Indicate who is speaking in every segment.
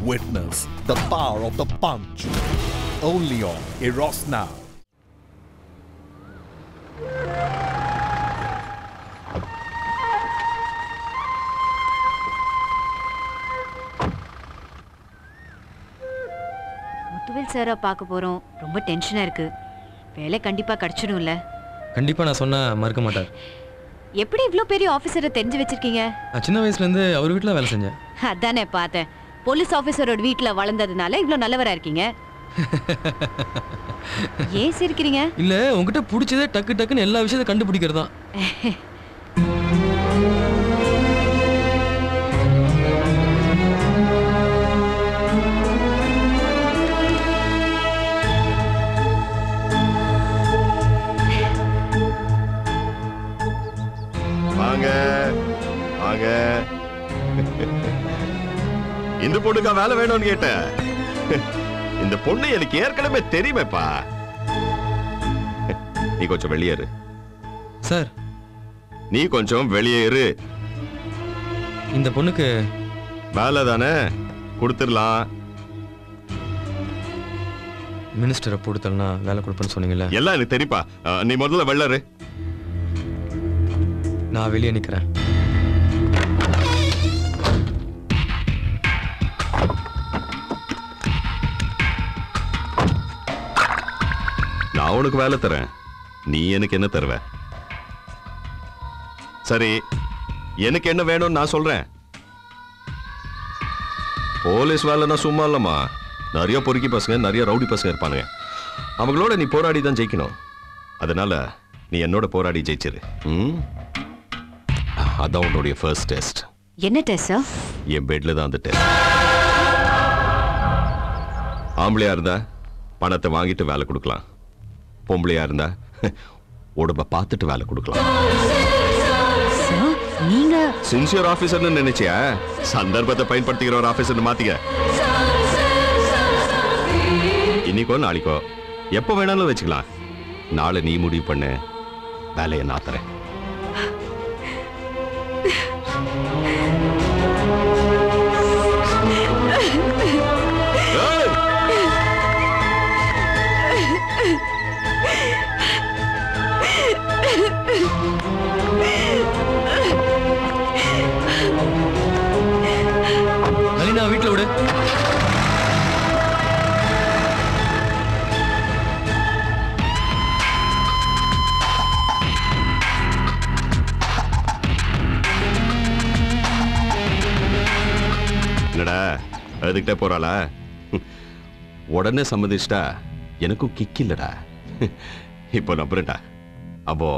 Speaker 1: Witness the power of the punch. Only on Eros Now.
Speaker 2: Muthuvel சாரை பார்க்க போறோம். ரொம்ப டென்ஷனா இருக்கு. வேலை கண்டிப்பா கிடைச்சிடும்ல?
Speaker 3: கண்டிப்பா நான் சொன்னா மறக்க மாட்டார்.
Speaker 2: எப்படி இவ்ளோ பெரிய ஆபீசரை தெரிஞ்சு வச்சிருக்கீங்க?
Speaker 3: சின்ன வயசுல இருந்து அவர் வீட்ல வேலை செஞ்சேன்.
Speaker 2: அதானே பார்த்தேன். போலீஸ் ஆபீசரோட வீட்ல வளர்ந்ததுனால இவ்ளோ நல்லவரா இருக்கீங்க. ஏன் சிரிக்கிறீங்க?
Speaker 3: இல்ல உங்ககிட்ட பிடிச்சதே டக்கு டக்குன்னு எல்லா விஷயத்தையும் கண்டுபிடிக்கிறது தான்.
Speaker 4: வாங்க வாங்க. இந்த பொண்ணுக்கா வேலை வேணும்னு கேட்டேன். இந்த பொண்ணு எனக்கு ஏற்கனவே தெரியுமேப்பா. நீ கொஞ்சம் வெளியேறு
Speaker 3: சார்.
Speaker 4: நீ கொஞ்சம் வெளியேறு.
Speaker 3: இந்த பொண்ணுக்கு
Speaker 4: வேலை தானே கொடுத்துடலாம்.
Speaker 3: மினிஸ்டரை போடுத்தல்னா வேலை கொடுப்பேன்னு சொன்னீங்கல்ல?
Speaker 4: எல்லாம் எனக்கு தெரியுப்பா. நீ முதல்ல வெள்ளரு.
Speaker 3: நான் வெளியே நிக்கிறேன்.
Speaker 4: நான் உனக்கு வேலை தரேன். நீ எனக்கு என்ன தருவ? சரி, எனக்கு என்ன வேணும்னு நான் சொல்றேன். போலீஸ் வேலைன்னா சும்மா இல்லம்மா. நிறைய பொறுக்கி பசங்க, நிறைய ரவுடி பசங்க இருப்பானுங்க. அவங்களோட நீ போராடி தான் ஜெயிக்கணும். அதனால நீ என்னோட போராடி ஜெயிச்சிரு. அதான் உன்னுடைய ஃபர்ஸ்ட் டெஸ்ட்.
Speaker 2: என்ன டெஸ்ட் சார்?
Speaker 4: என் பெட்ல தான் அந்த டெஸ்ட். ஆம்பளையா இருந்தா பணத்தை வாங்கிட்டு வேலை கொடுக்கலாம். பொம்பளையா இருந்தா உடம்ப பார்த்துட்டு வேலை கொடுக்கலாம்.
Speaker 2: நீங்க
Speaker 4: சின்சியர் ஆபீசர்னு நினைச்சியா? சந்தர்ப்பத்தை பயன்படுத்திக்கிற ஒரு ஆபீசர் மாத்திக்க. இன்னைக்கோ நாளைக்கோ எப்ப வேணாலும் வச்சுக்கலாம். நாளை நீ முடிவு பண்ண, வேலையை நான் தரேன்.
Speaker 3: நளினா வீட்டுல விடு.
Speaker 4: என்னடா அதுக்கிட்ட போறாளா? உடனே சம்மதிச்சிட்டா எனக்கும் கிக் இல்லடா. இப்போ நம்புறேன்டா. அப்போ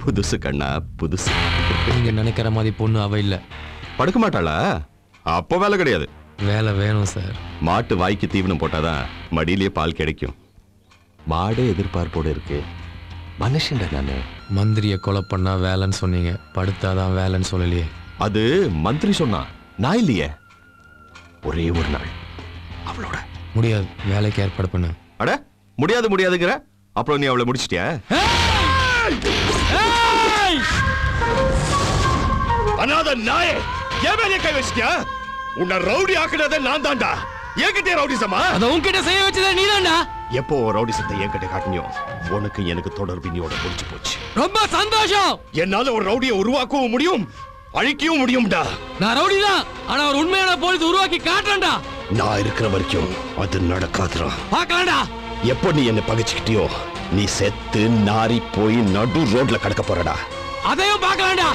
Speaker 4: புதுசு கண்ணா புதுசு.
Speaker 3: நீங்க நினைக்கிற மாதிரி பொண்ணு அவ இல்ல.
Speaker 4: படுக்க மாட்டாளா? அப்போ வேலை கிடையாது.
Speaker 3: வேலை வேணும் சார்.
Speaker 4: மாட்டு வாய்க்கு தீவனம் போட்டாதான் மடியிலேயே பால் கிடைக்கும். மாடே எதிர்பார்ப்போட இருக்கு. மனுஷன்டா நானு.
Speaker 3: மந்திரிய கொலை பண்ணா வேலைன்னு சொன்னீங்க, படுத்தாதான் வேலைன்னு சொல்லலையே.
Speaker 4: அது மந்திரி சொன்னா, நான் இல்லையே. ஒரே ஒரு நாள் அவளோட.
Speaker 3: முடியாது, வேலைக்கு ஏற்பாடு பண்ண.
Speaker 4: அட முடியாது முடியாதுங்கிற. அப்புறம் நீ அவளை முடிச்சிட்டியா? அனாத நாயே, என் மேலே கை வச்சிட்டியா? உன்னை ரவுடி ஆக்குனதே நான் தான்டா. என்கிட்ட ரவுடிசமா?
Speaker 3: அத உன்கிட்ட செய்ய வச்சதே நீதான்டா.
Speaker 4: எப்போ ரவுடிசத்தை என்கிட்ட காட்டினியோ உனக்கு எனக்கு தொடர்பு இன்னியோட முடிச்சு போச்சு.
Speaker 3: ரொம்ப சந்தோஷம்.
Speaker 4: என்னால ஒரு ரவுடியை உருவாக்கவும் முடியும், அழிக்கவும் முடியும்டா.
Speaker 3: நான் ரவுடி தான், ஆனா ஒரு உண்மையான போலீஸ் உருவாக்கி காட்டுறேன்டா.
Speaker 4: நான் இருக்கிற வரைக்கும் அது நடக்காதுடா.
Speaker 3: பார்க்கலாம்டா.
Speaker 4: எப்போ நீ என்ன பகைச்சுக்கிட்டியோ நீ செத்து நாரி போய் நடு ரோட்ல கடக்க போறடா.
Speaker 3: அதையும் பார்க்கலாம்டா.